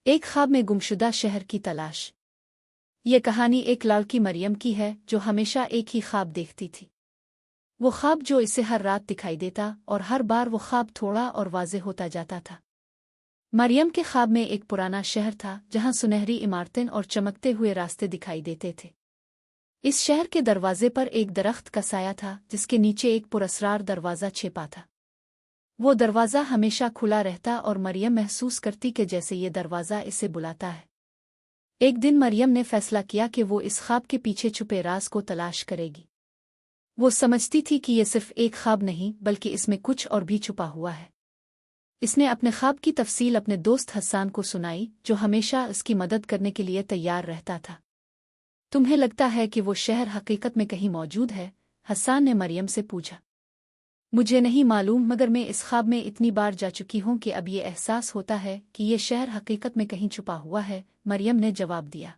एक ख्वाब में गुमशुदा शहर की तलाश। ये कहानी एक लड़की मरियम की है जो हमेशा एक ही ख्वाब देखती थी। वो ख्वाब जो इसे हर रात दिखाई देता और हर बार वो ख्वाब थोड़ा और वाज़ेह होता जाता था। मरियम के ख्वाब में एक पुराना शहर था जहाँ सुनहरी इमारतें और चमकते हुए रास्ते दिखाई देते थे। इस शहर के दरवाजे पर एक दरख्त का साया था जिसके नीचे एक पुरस्रार दरवाज़ा छिपा था। वो दरवाज़ा हमेशा खुला रहता और मरियम महसूस करती कि जैसे ये दरवाज़ा इसे बुलाता है। एक दिन मरियम ने फैसला किया कि वो इस ख्वाब के पीछे छुपे राज को तलाश करेगी। वो समझती थी कि ये सिर्फ एक ख्वाब नहीं बल्कि इसमें कुछ और भी छुपा हुआ है। इसने अपने ख्वाब की तफसील अपने दोस्त हस्सान को सुनाई जो हमेशा उसकी मदद करने के लिए तैयार रहता था। तुम्हें लगता है कि वो शहर हकीकत में कहीं मौजूद है? हस्सान ने मरियम से पूछा। मुझे नहीं मालूम, मगर मैं इस ख्वाब में इतनी बार जा चुकी हूँ कि अब ये एहसास होता है कि ये शहर हकीकत में कहीं छुपा हुआ है, मरियम ने जवाब दिया।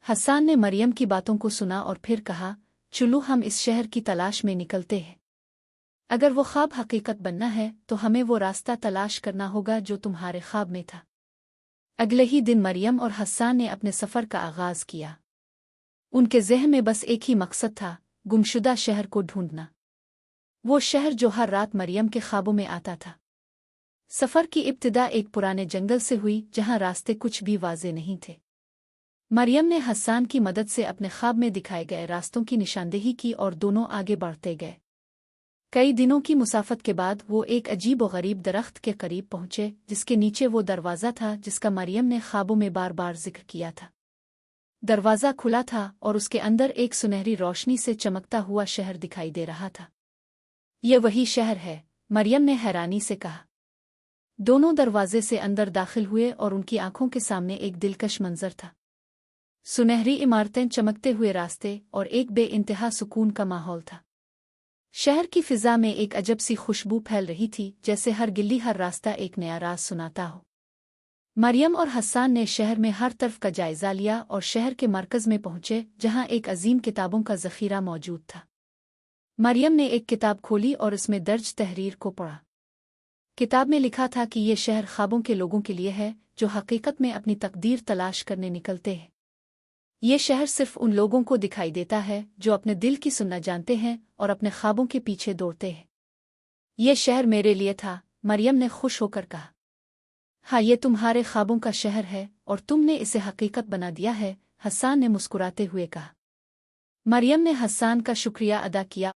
हस्सान ने मरियम की बातों को सुना और फिर कहा, चलो हम इस शहर की तलाश में निकलते हैं। अगर वो ख्वाब हकीकत बनना है तो हमें वो रास्ता तलाश करना होगा जो तुम्हारे ख्वाब में था। अगले ही दिन मरियम और हस्सान ने अपने सफ़र का आगाज़ किया। उनके ज़हन में बस एक ही मकसद था, गुमशुदा शहर को ढूंढना। वो शहर जो हर रात मरियम के ख्वाबों में आता था। सफ़र की इब्तिदा एक पुराने जंगल से हुई जहां रास्ते कुछ भी वाज़े नहीं थे। मरियम ने हस्सान की मदद से अपने ख्वाब में दिखाए गए रास्तों की निशानदेही की और दोनों आगे बढ़ते गए। कई दिनों की मुसाफत के बाद वो एक अजीब और गरीब दरख्त के करीब पहुंचे जिसके नीचे वो दरवाज़ा था जिसका मरियम ने ख्वाबों में बार बार जिक्र किया था। दरवाज़ा खुला था और उसके अंदर एक सुनहरी रोशनी से चमकता हुआ शहर दिखाई दे रहा था। ये वही शहर है, मरियम ने हैरानी से कहा। दोनों दरवाजे से अंदर दाखिल हुए और उनकी आंखों के सामने एक दिलकश मंजर था। सुनहरी इमारतें, चमकते हुए रास्ते और एक बेइंतहा सुकून का माहौल था। शहर की फिजा में एक अजब सी खुशबू फैल रही थी, जैसे हर गिल्ली, हर रास्ता एक नया राज सुनाता हो। मरियम और हस्सान ने शहर में हर तरफ का जायजा लिया और शहर के मरकज में पहुंचे जहां एक अजीम किताबों का ज़ख़ीरा मौजूद था। मरियम ने एक किताब खोली और उसमें दर्ज तहरीर को पढ़ा। किताब में लिखा था कि ये शहर ख्वाबों के लोगों के लिए है जो हकीकत में अपनी तकदीर तलाश करने निकलते हैं। ये शहर सिर्फ उन लोगों को दिखाई देता है जो अपने दिल की सुनना जानते हैं और अपने ख्वाबों के पीछे दौड़ते हैं। ये शहर मेरे लिए था, मरियम ने खुश होकर कहा। हाँ, ये तुम्हारे ख्वाबों का शहर है और तुमने इसे हकीकत बना दिया है, हस्सान ने मुस्कुराते हुए कहा। मरियम ने हस्सान का शुक्रिया अदा किया